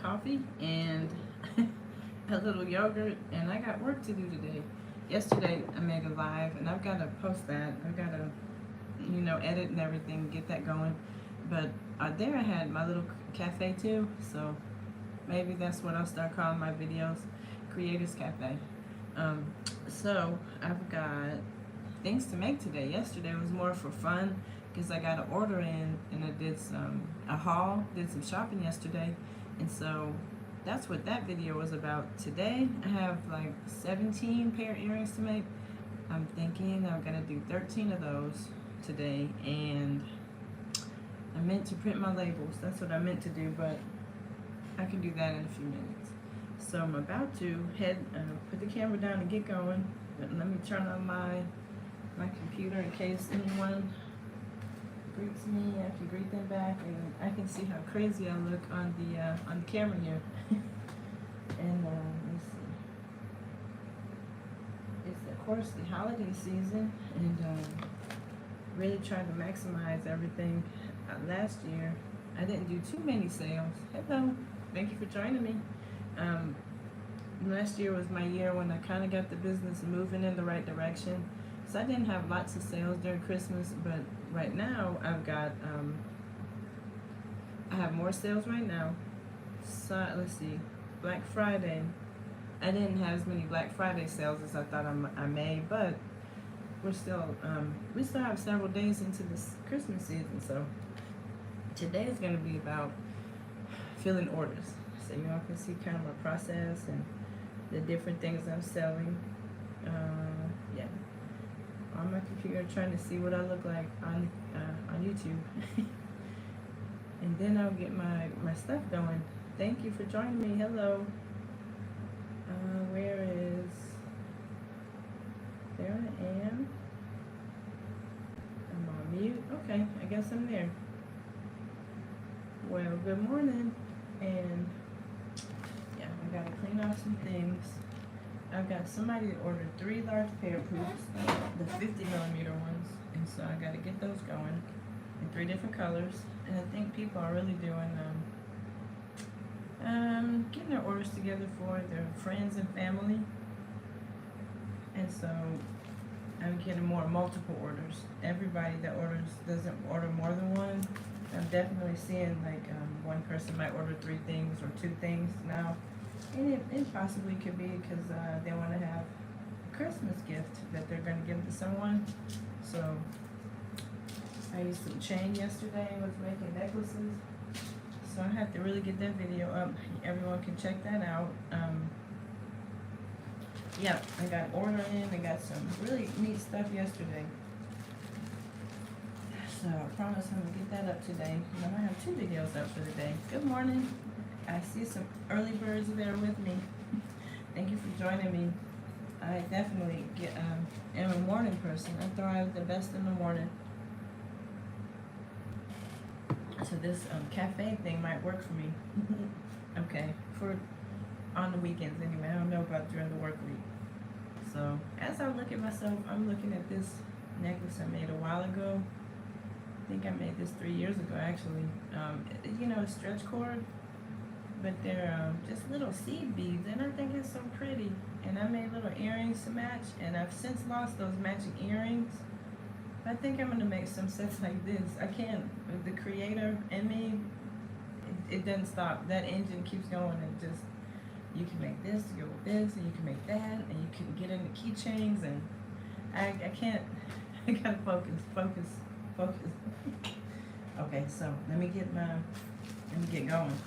coffee and a little yogurt, and I got work to do today. Yesterday I made a live, and I've got to post that. I've got to, edit and everything, get that going. But there I had my little cafe too, so maybe that's what I'll start calling my videos, Creators Cafe. Um, so I've got things to make today. Yesterday was more for fun because I got an order in and I did a haul, did some shopping yesterday, and so that's what that video was about. Today I have like 17 pair of earrings to make. I'm thinking I'm gonna do 13 of those today, and I meant to print my labels. That's what I meant to do, but I can do that in a few minutes. So I'm about to put the camera down and get going. But let me turn on my computer in case anyone greets me. I can greet them back, and I can see how crazy I look on the camera here. And let's see. It's of course the holiday season, and really trying to maximize everything. Last year I didn't do too many sales. Hello, thank you for joining me. Last year was my year when I kind of got the business moving in the right direction. So I didn't have lots of sales during Christmas, but right now I've got, I have more sales right now. So let's see, Black Friday. I didn't have as many Black Friday sales as I thought I may, but we still have several days into this Christmas season. So today is going to be about filling orders. So you all can see kind of my process and the different things I'm selling. Yeah, on my computer trying to see what I look like on YouTube. And then I'll get my stuff going. Thank you for joining me. Hello. There I am. I'm on mute. Okay, I guess I'm there. Well, good morning. And yeah, I gotta clean off some things. I've got somebody that ordered 3 large pair of boots, the 50mm ones, and so I gotta get those going in 3 different colors. And I think people are really doing getting their orders together for their friends and family, and so I'm getting more multiple orders. Everybody that orders doesn't order more than one. I'm definitely seeing like one person might order 3 things or 2 things now, and it possibly could be because they want to have a Christmas gift that they're going to give to someone. So I used some chain yesterday, was making necklaces, so I have to really get that video up. Everyone can check that out. Yeah, I got order in. I got some really neat stuff yesterday. So I promise I'm gonna get that up today. And then I have 2 videos up for the day. Good morning. I see some early birds there with me. Thank you for joining me. I definitely am a morning person. I thrive the best in the morning. So this cafe thing might work for me. Okay, for on the weekends anyway. I don't know about during the work week. So as I look at myself, I'm looking at this necklace I made a while ago. I think I made this 3 years ago actually. A stretch cord, but they're just little seed beads, and I think it's so pretty. And I made little earrings to match, and I've since lost those matching earrings. I think I'm gonna make some sets like this. I can't. The creator in me, it doesn't stop. That engine keeps going, and just you can make this to go with this, and you can make that, and you can get into keychains, and I can't. I gotta focus. Okay, so let me get going.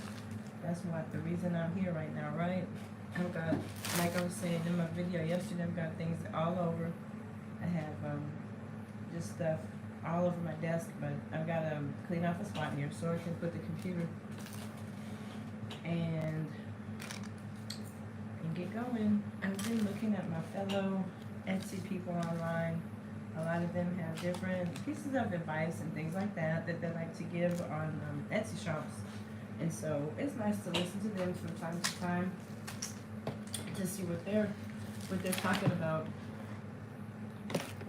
That's what the reason I'm here right now, right? I've got, like I was saying in my video yesterday, I've got things all over. I have just stuff all over my desk, but I've got to clean off a spot here so I can put the computer and get going. I've been looking at my fellow Etsy people online. A lot of them have different pieces of advice and things like that they like to give on Etsy shops, and so it's nice to listen to them from time to time to see what they're talking about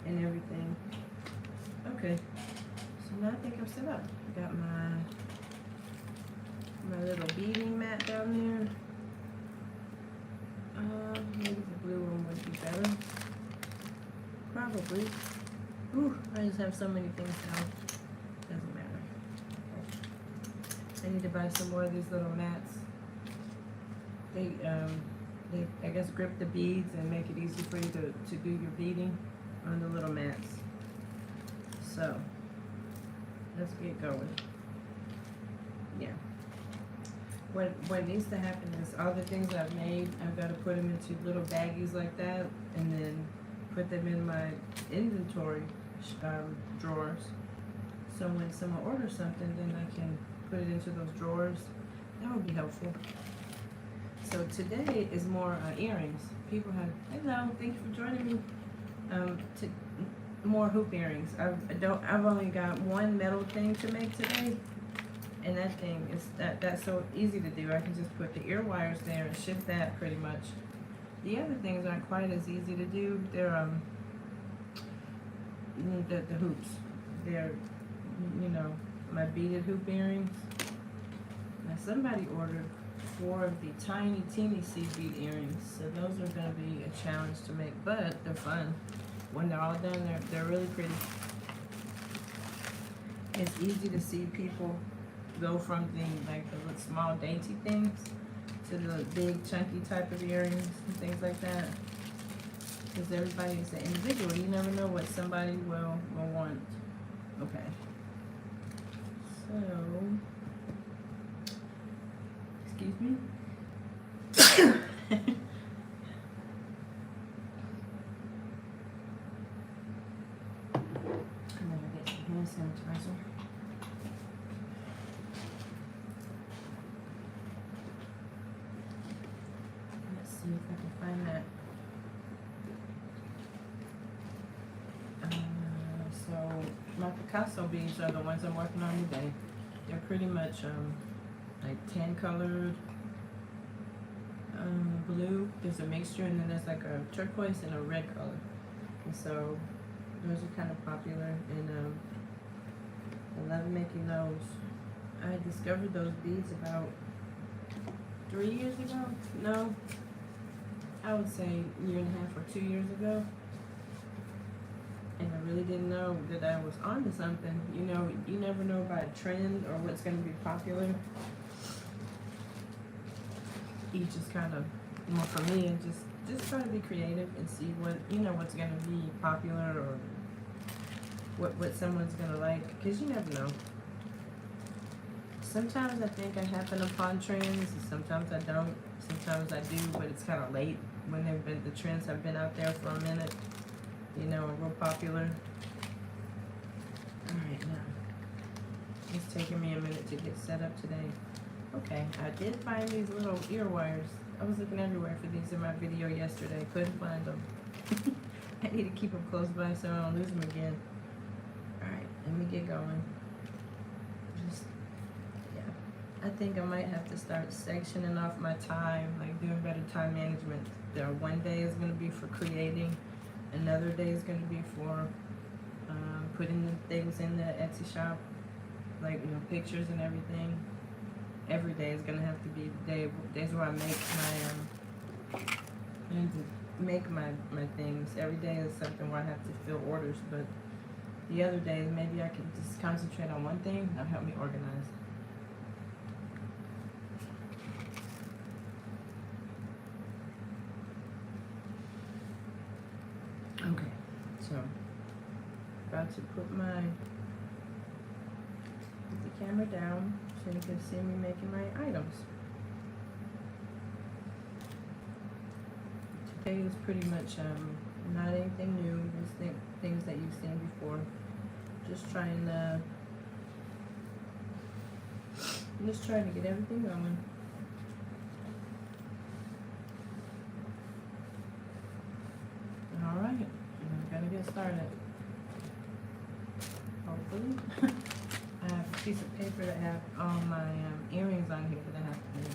and everything. Okay, so now I think I'm set up. I got my little beading mat down asleep. Ooh, I just have so many things now. Doesn't matter. I need to buy some more of these little mats. They I guess grip the beads and make it easy for you to do your beading on the little mats. So let's get going. Yeah. What needs to happen is all the things I've made, I've got to put them into little baggies like that, and then put them in my inventory drawers. So when someone orders something, then I can put it into those drawers. That would be helpful. So today is more earrings. People have, hello, thank you for joining me. More hoop earrings. I've only got one metal thing to make today, and that thing is that's so easy to do. I can just put the ear wires there and shift that pretty much. The other things aren't quite as easy to do. They're the hoops. They're my beaded hoop earrings. Now somebody ordered 4 of the tiny teeny seed bead earrings, so those are going to be a challenge to make, but they're fun. When they're all done, they're really pretty. It's easy to see people go from the small dainty things to the big chunky type of earrings and things like that. Because everybody is an individual. You never know what somebody will want. Okay. So, excuse me. I'm gonna get some hand sanitizer. Let's see if I can find that. So my Picasso beads are the ones I'm working on today. They're pretty much like tan colored blue. There's a mixture, and then there's like a turquoise and a red color. And so those are kind of popular, and I love making those. I discovered those beads about 3 years ago. No, I would say a year and a half or 2 years ago. And I really didn't know that I was onto something. You never know about a trend or what's going to be popular. You just kind of, for me, and just try to be creative and see what's going to be popular or what someone's going to like, because you never know. Sometimes I think I happen upon trends, and sometimes I don't. Sometimes I do, but it's kind of late when the trends have been out there for a minute. Real popular. Alright, now, it's taking me a minute to get set up today. Okay, I did find these little ear wires. I was looking everywhere for these in my video yesterday. Couldn't find them. I need to keep them close by so I don't lose them again. Alright, let me get going. I think I might have to start sectioning off my time, like doing better time management. One day is going to be for creating. Another day is going to be for putting the things in the Etsy shop, like pictures and everything. Every day is going to have to be the days where I make my things. Every day is something where I have to fill orders, but the other days maybe I can just concentrate on one thing. That'll help me organize. Okay, so about to put the camera down so you can see me making my items. Today is pretty much not anything new, just things that you've seen before. Just trying to get everything going. Alright, I'm gonna get started. Hopefully. I have a piece of paper that have all my earrings on here that I have to do.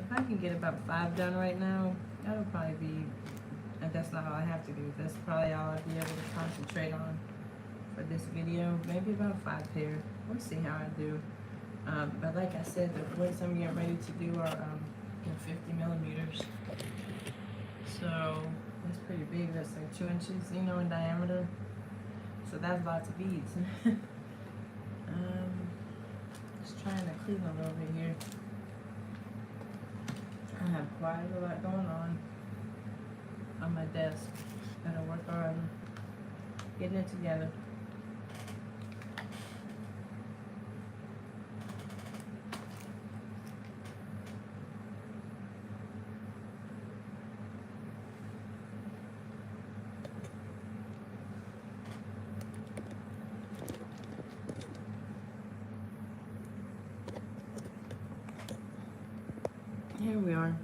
If I can get about 5 done right now, that'll probably be, that's not all I have to do. That's probably all I'll be able to concentrate on for this video. Maybe about 5 pair. We'll see how I do. But like I said, the ones I'm getting ready to do are 50 millimeters. So That's pretty big. That's like 2 inches, you know, in diameter. So that's lots of beads. Just trying to clean a little bit here. I have quite a lot going on my desk. Gotta work on getting it together. Here we are.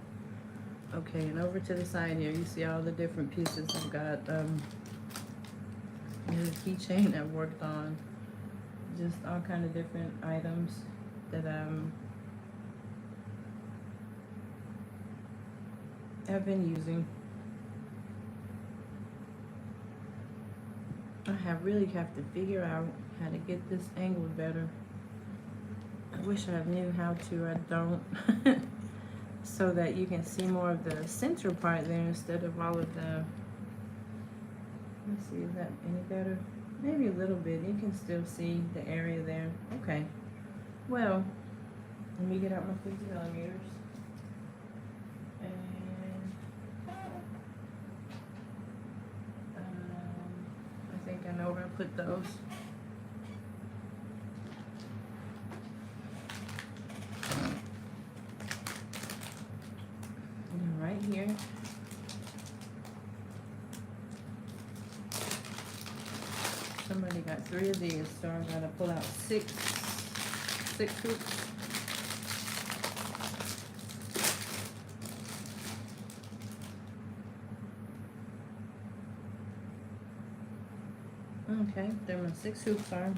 Okay, and over to the side here, you see all the different pieces I've got. There's a keychain I've worked on. Just all kind of different items that I've been using. I really have to figure out how to get this angled better. I wish I knew how to. I don't. So that you can see more of the center part there instead of all of the. Let's see, is that any better? Maybe a little bit. You can still see the area there. Okay. Well, let me get out my 50 millimeters. And I think I know where I put those. And right here. Somebody got 3 of these, so I gotta pull out six hoops. Okay, there my 6 hoops are.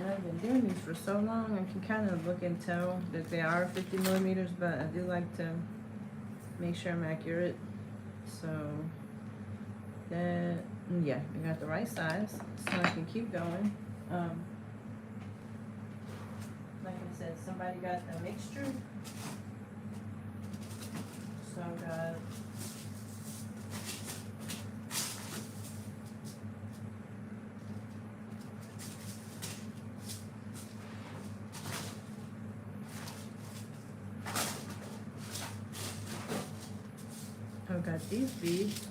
I've been doing these for so long, I can kind of look and tell that they are 50 millimeters, but I do like to make sure I'm accurate. So that, yeah, I got the right size, so I can keep going. Like I said, somebody got a mixture, so I've got these beads.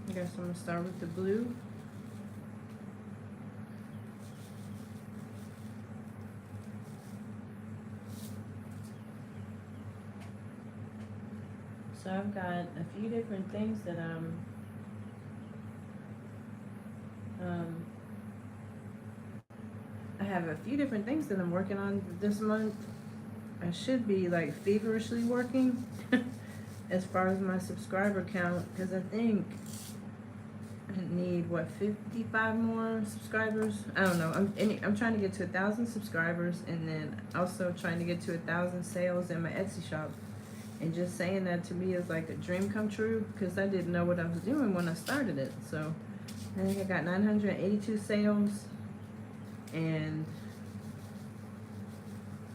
I guess I'm gonna start with the blue. So I've got a few different things that I have a few different things that I'm working on this month. I should be like feverishly working as far as my subscriber count, because I think I need, what, 55 more subscribers? I don't know. I'm trying to get to 1,000 subscribers, and then also trying to get to 1,000 sales in my Etsy shop. And just saying that to me is like a dream come true, because I didn't know what I was doing when I started it. So I think I got 982 sales, and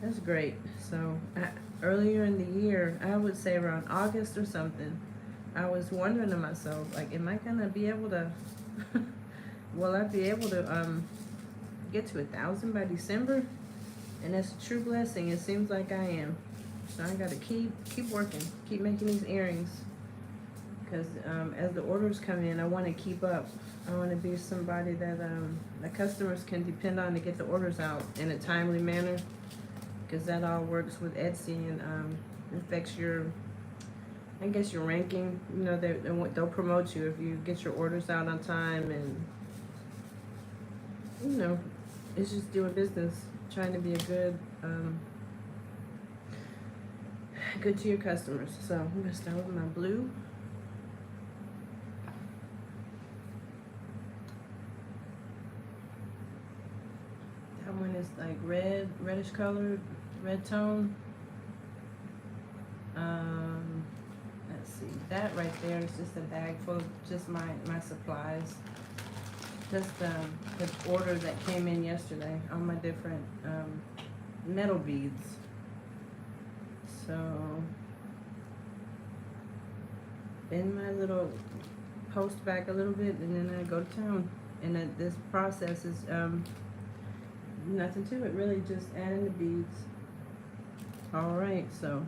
that's great. So earlier in the year, I would say around August or something, I was wondering to myself, like, am I gonna be able to will I be able to get to 1,000 by December? And that's a true blessing. It seems like I am. So I gotta keep working, keep making these earrings, because as the orders come in, I want to keep up. I want to be somebody that the customers can depend on to get the orders out in a timely manner, because that all works with Etsy and affects your, I guess, your ranking. You know, they'll promote you if you get your orders out on time, and you know, it's just doing business, trying to be a good good to your customers. So I'm gonna start with my blue. That one is like reddish colored, red tone. let's see, that right there is just a bag full of just my supplies. Just the order that came in yesterday on my different metal beads. So bend my little post back a little bit, and then I go to town. And this process is nothing to it, really, just adding the beads. All right, so,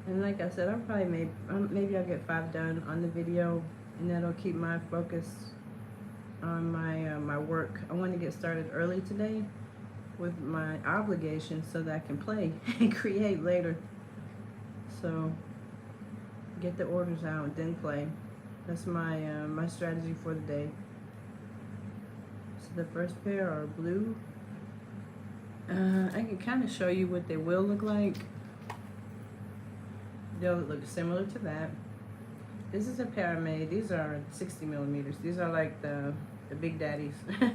and like I said, I'll probably maybe I'll get 5 done on the video, and that'll keep my focus on my work. I want to get started early today with my obligations so that I can play and create later. So get the orders out, then play. That's my my strategy for the day. So the first pair are blue. I can kind of show you what they will look like. They'll look similar to that. This is a pair I made. These are 60 millimeters. These are like the big daddies. I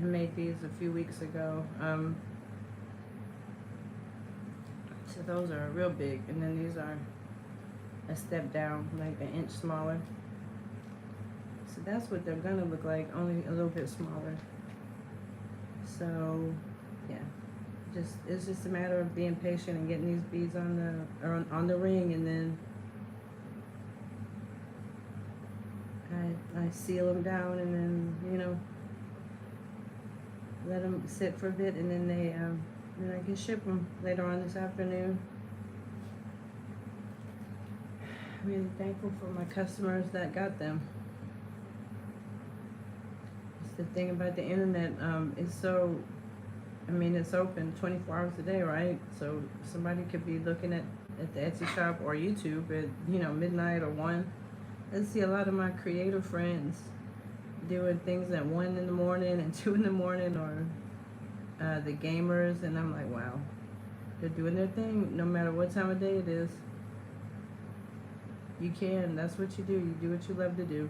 made these a few weeks ago. So those are real big, and then these are a step down, like an inch smaller. So that's what they're gonna look like, only a little bit smaller. So yeah, it's just a matter of being patient and getting these beads on the ring, and then I seal them down, and then, you know, let them sit for a bit, and then then I can ship them later on this afternoon. I'm really thankful for my customers that got them. It's the thing about the internet, it's so, I mean, it's open 24 hours a day, right? So somebody could be looking at the Etsy shop or YouTube at, you know, midnight or 1. I see a lot of my creative friends doing things at 1 in the morning and 2 in the morning, or the gamers, and I'm like, wow, they're doing their thing no matter what time of day it is. You can, that's what you do. You do what you love to do.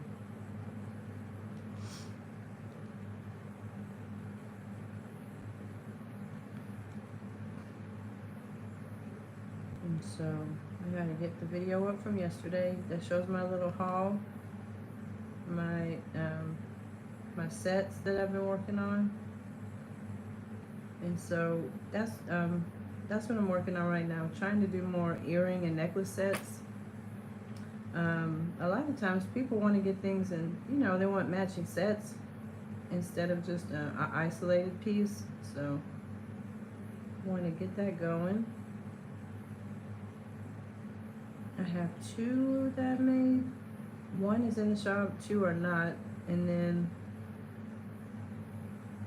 And so I gotta get the video up from yesterday that shows my little haul, my my sets that I've been working on. And so that's what I'm working on right now, trying to do more earring and necklace sets. A lot of times people want to get things, and, you know, they want matching sets instead of just an isolated piece. So I want to get that going. I have 2 that I made. 1 is in the shop, 2 are not, and then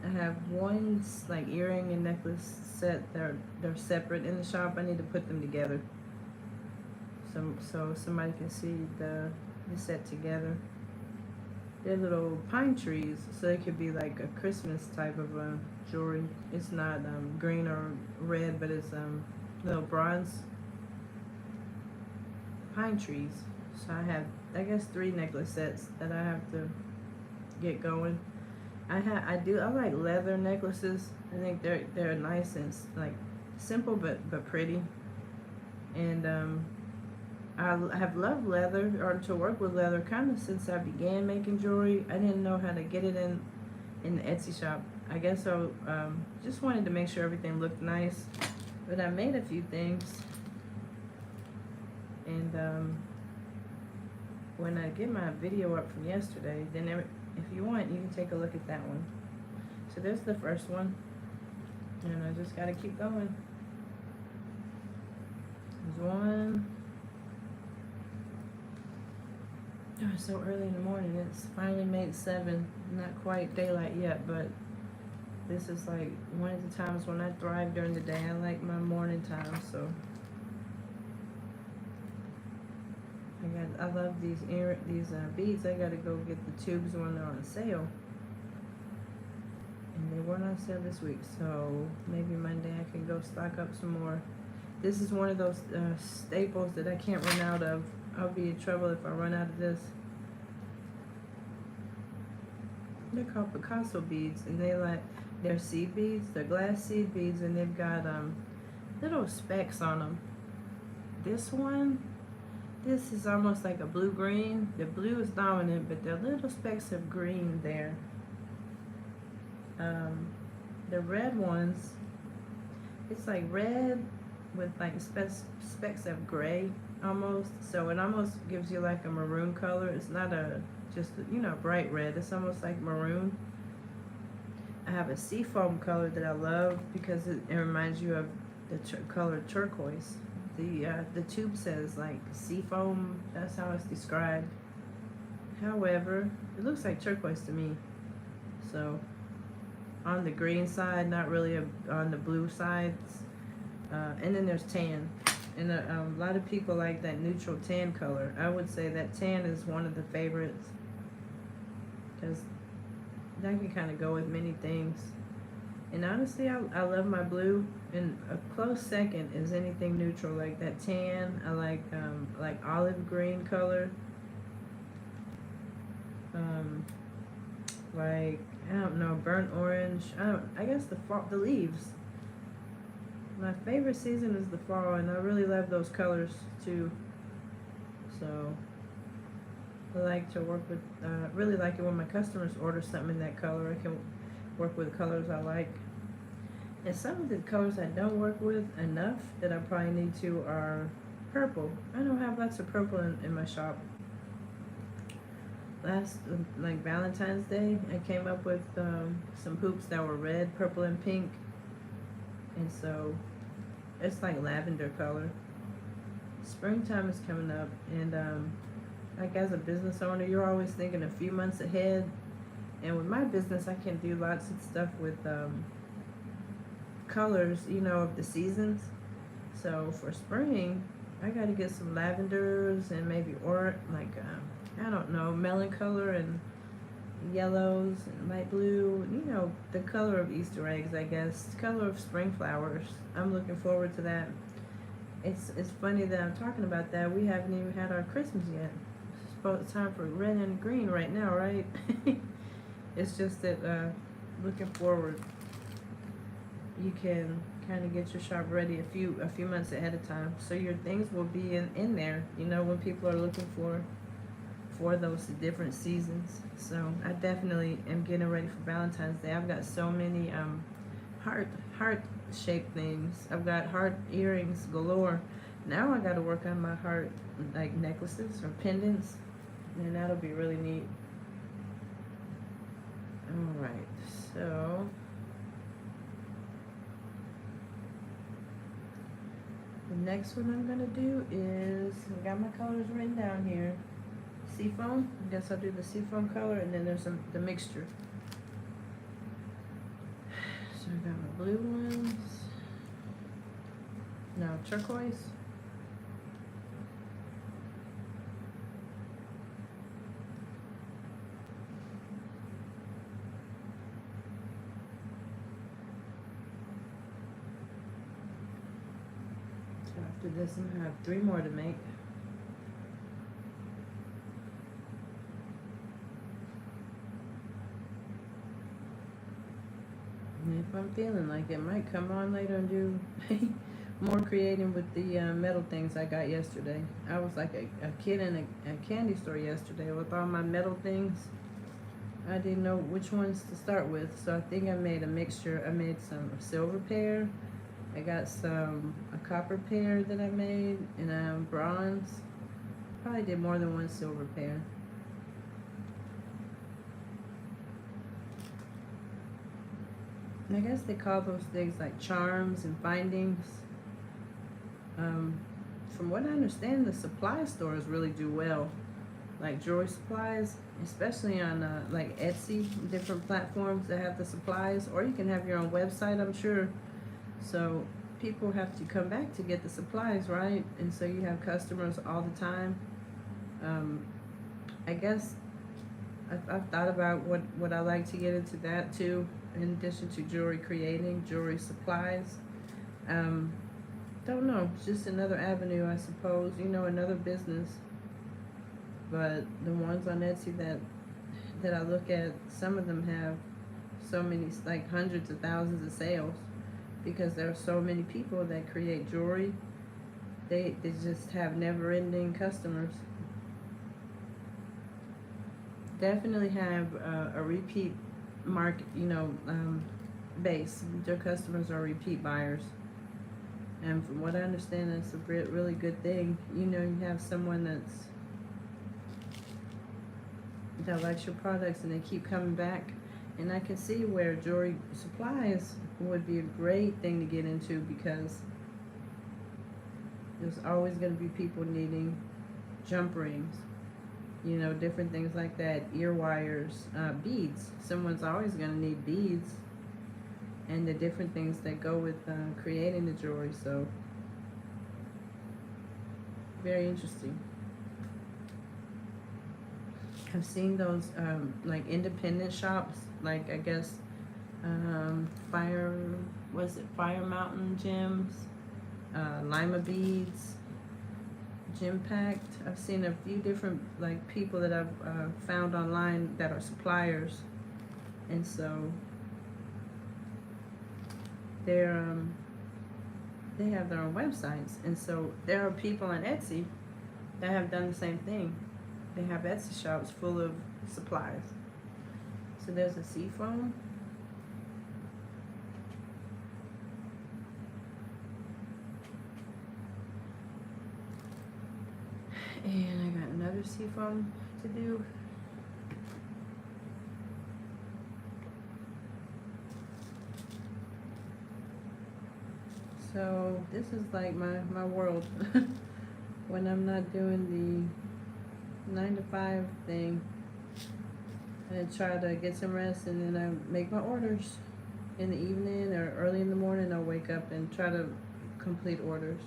I have 1 like earring and necklace set. They're separate in the shop. I need to put them together, so somebody can see the set together. They're little pine trees, so it could be like a Christmas type of jewelry. It's not green or red, but it's little bronze pine trees. So I have, I guess, 3 necklace sets that I have to get going. I like leather necklaces. I think they're nice and like simple but pretty. And I have loved leather, or to work with leather, kind of since I began making jewelry. I didn't know how to get it in the Etsy shop. I guess I just wanted to make sure everything looked nice. But I made a few things, and when I get my video up from yesterday, then if you want, you can take a look at that one. So there's the first one, and I just gotta keep going. There's 1. Oh, it's so early in the morning. It's finally made 7. Not quite daylight yet, but this is like one of the times when I thrive during the day. I like my morning time, so I love these beads. I gotta go get the tubes when they're on sale, and they weren't on sale this week, so maybe Monday I can go stock up some more. This is one of those staples that I can't run out of. I'll be in trouble if I run out of this. They're called Picasso beads, and they're seed beads. They're glass seed beads, and they've got little specks on them. This one This is almost like a blue-green. The blue is dominant, but there are little specks of green there. Um, the red ones, it's like red with like specks of gray almost. So it almost gives you like a maroon color. It's not a just bright red. It's almost like maroon. I have a seafoam color that I love because it reminds you of the color turquoise. The tube says like seafoam. That's how it's described. However, it looks like turquoise to me. So on the green side, not really on the blue sides. And then there's tan. And a lot of people like that neutral tan color. I would say that tan is one of the favorites because that can kind of go with many things. And honestly, I love my blue. And a close second is anything neutral like that tan. I like olive green color. Like I don't know, burnt orange. I guess the leaves. My favorite season is the fall, and I really love those colors too. So I like to work with. Really like it when my customers order something in that color. I can work with colors I like. And some of the colors I don't work with enough that I probably need to are purple. I don't have lots of purple in my shop. Last, like Valentine's Day, I came up with some hoops that were red, purple, and pink. And so it's like lavender color. Springtime is coming up, and like as a business owner, you're always thinking a few months ahead. And with my business, I can do lots of stuff with colors, of the seasons. So for spring, I got to get some lavenders and maybe I don't know, melon color and yellows and light blue. The color of Easter eggs, I guess. The color of spring flowers. I'm looking forward to that. It's funny that I'm talking about that. We haven't even had our Christmas yet. It's time for red and green right now, right? It's just that looking forward, you can kind of get your shop ready a few months ahead of time, so your things will be in there. When people are looking for those different seasons. So I definitely am getting ready for Valentine's Day. I've got so many heart shaped things. I've got heart earrings galore. Now I got to work on my heart like necklaces or pendants, and that'll be really neat. All right, so the next one I'm gonna do is, I got my colors written down here. Seafoam. I guess I'll do the seafoam color, and then there's the mixture. So I got my blue ones. Now turquoise. So after this, I'm gonna have 3 more to make. If I'm feeling like it, might come on later and do more creating with the metal things I got yesterday. I was like a kid in a candy store yesterday with all my metal things. I didn't know which ones to start with, so I think I made a mixture. I made some silver pear. I got a copper pear that I made, and bronze. Probably did more than one silver pear. I guess they call those things like charms and findings. From what I understand, the supply stores really do well, like jewelry supplies, especially on like Etsy, different platforms that have the supplies, or you can have your own website, I'm sure. So people have to come back to get the supplies, right? And so you have customers all the time. I guess I've thought about what I like to get into that too, in addition to jewelry creating, jewelry supplies. Don't know, it's just another avenue, I suppose, another business. But the ones on Etsy that I look at, some of them have so many, like hundreds of thousands of sales, because there are so many people that create jewelry They just have never-ending customers. Definitely have a repeat market, base. Their customers are repeat buyers. And from what I understand, that's a really good thing. You have someone that likes your products and they keep coming back. And I can see where jewelry supplies would be a great thing to get into, because there's always going to be people needing jump rings, different things like that, ear wires, beads. Someone's always going to need beads, and the different things that go with creating the jewelry. So, very interesting. I've seen those like independent shops, like I guess Fire Mountain Gems, Lima Beads, Gem Packed. I've seen a few different like people that I've found online that are suppliers, and so they have their own websites, and so there are people on Etsy that have done the same thing. They have Etsy shops full of supplies. So there's a seafoam. And I got another seafoam to do. So this is like my world when I'm not doing the 9 to 5 thing. I try to get some rest, and then I make my orders in the evening or early in the morning. I'll wake up and try to complete orders.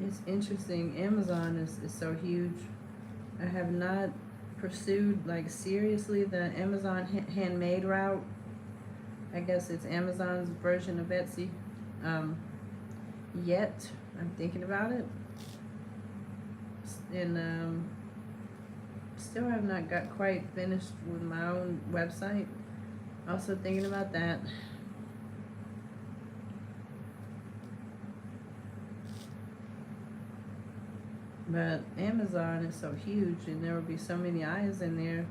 It's interesting. Amazon is so huge. I have not pursued like seriously the Amazon handmade route. I guess it's Amazon's version of Etsy. Yet I'm thinking about it, and still have not got quite finished with my own website. Also thinking about that. But Amazon is so huge, and there will be so many eyes in there.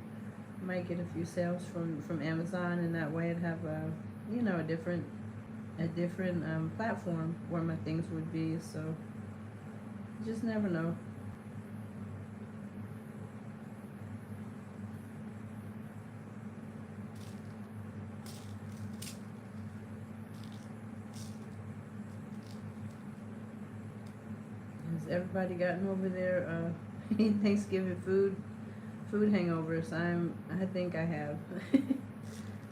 I might get a few sales from Amazon, and that way I'd have a different platform where my things would be. So you just never know. Has everybody gotten over their Thanksgiving food hangovers? I think I have.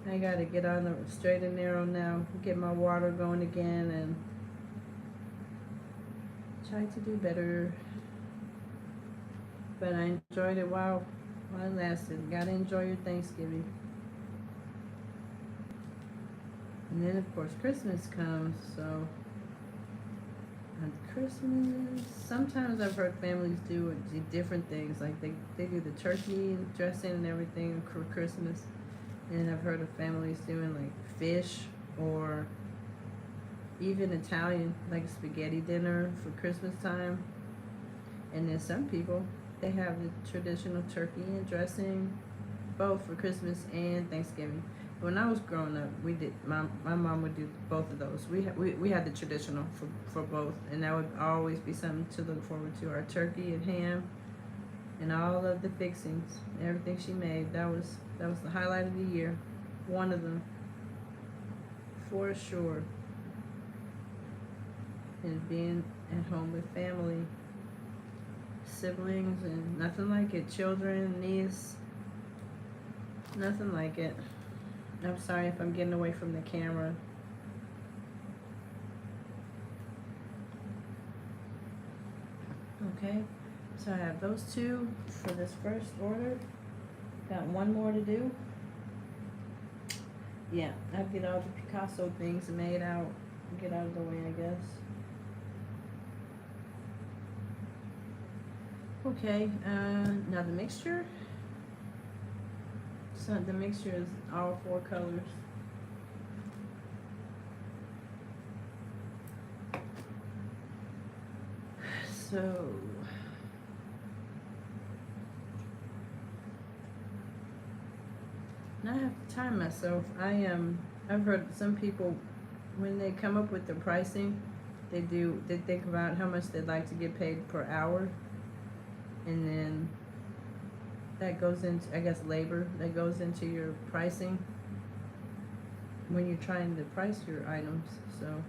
I gotta get on the straight and narrow now, get my water going again, and try to do better. But I enjoyed it while it lasted. Gotta enjoy your Thanksgiving. And then of course Christmas comes, so on Christmas, sometimes I've heard families do different things, like they do the turkey and dressing and everything for Christmas. And I've heard of families doing like fish, or even Italian, like a spaghetti dinner for Christmas time. And then some people, they have the traditional turkey and dressing, both for Christmas and Thanksgiving. When I was growing up, we did. My mom would do both of those. We had the traditional for both, and that would always be something to look forward to. Our turkey and ham, and all of the fixings, everything she made. That was the highlight of the year. One of them, for sure. And being at home with family, siblings, and nothing like it. Children, niece, nothing like it. I'm sorry if I'm getting away from the camera. Okay, so I have those two for this first order. Got one more to do. Yeah, I'll get all the Picasso things made out, get out of the way, I guess. Okay, now the mixture. So the mixture is all 4 colors. So now I have to time myself. I've heard some people when they come up with the pricing, they think about how much they'd like to get paid per hour, and then that goes into, I guess, labor that goes into your pricing when you're trying to price your items. So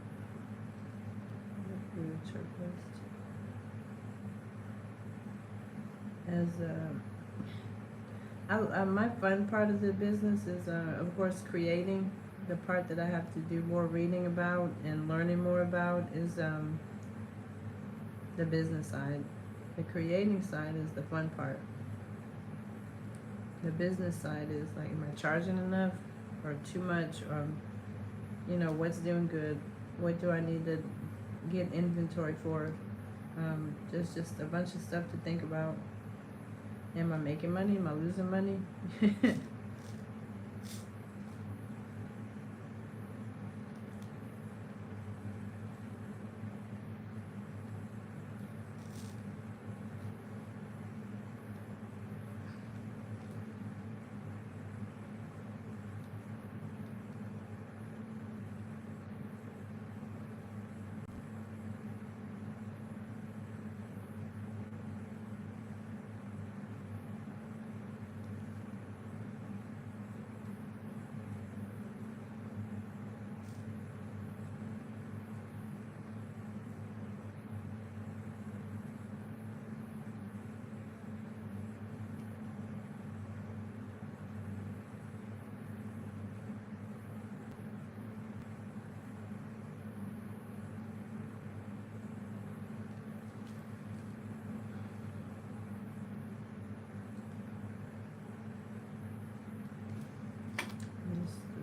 my fun part of the business is of course creating. The part that I have to do more reading about and learning more about is the business side. The creating side is the fun part. The business side is like, am I charging enough or too much, or what's doing good, what do I need to get inventory for. There's just a bunch of stuff to think about. Am I making money? Am I losing money?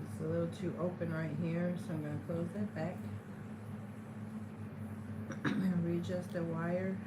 It's a little too open right here, so I'm going to close that back and readjust the wire.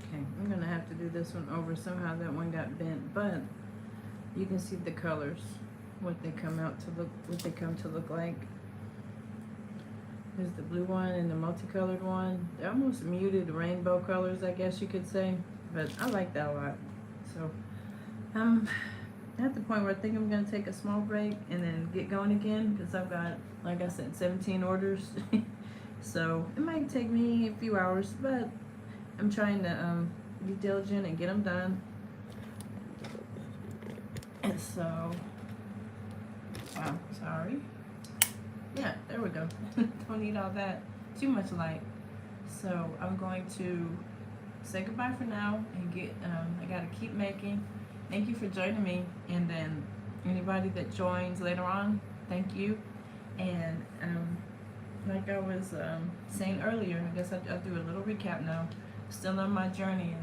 Okay, I'm gonna have to do this one over. Somehow that one got bent, but you can see the colors, what they come to look like. There's the blue one and the multicolored one. They're almost muted rainbow colors, I guess you could say. But I like that a lot. So I'm at the point where I think I'm going to take a small break and then get going again because I've got, like I said, 17 orders. So it might take me a few hours, but I'm trying to be diligent and get them done. And so, wow, sorry. Yeah, there we go. Don't need all that, too much light. So I'm going to say goodbye for now and get, I gotta keep making. Thank you for joining me. And then anybody that joins later on, thank you. And like I was saying earlier, I guess I'll do a little recap now. Still on my journey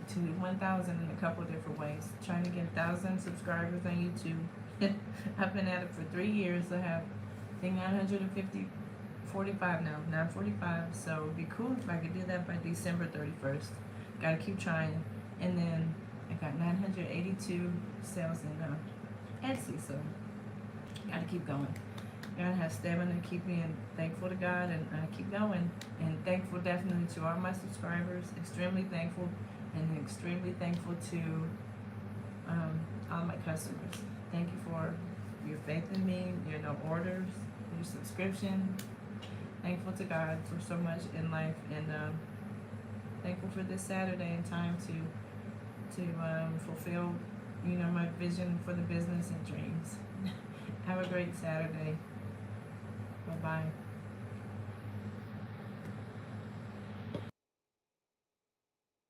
to 1,000 in a couple different ways. Trying to get 1,000 subscribers on YouTube. I've been at it for 3 years. I have, I think, 45 now, 945. So it'd be cool if I could do that by December 31st. Gotta keep trying. And then I got 982 sales in Etsy, so gotta keep going. God has stamina to keep being thankful to God, and I keep going. And thankful definitely to all my subscribers. Extremely thankful, and extremely thankful to all my customers. Thank you for your faith in me, your orders, your subscription. Thankful to God for so much in life, and thankful for this Saturday and time to fulfill, my vision for the business and dreams. Have a great Saturday. Bye-bye.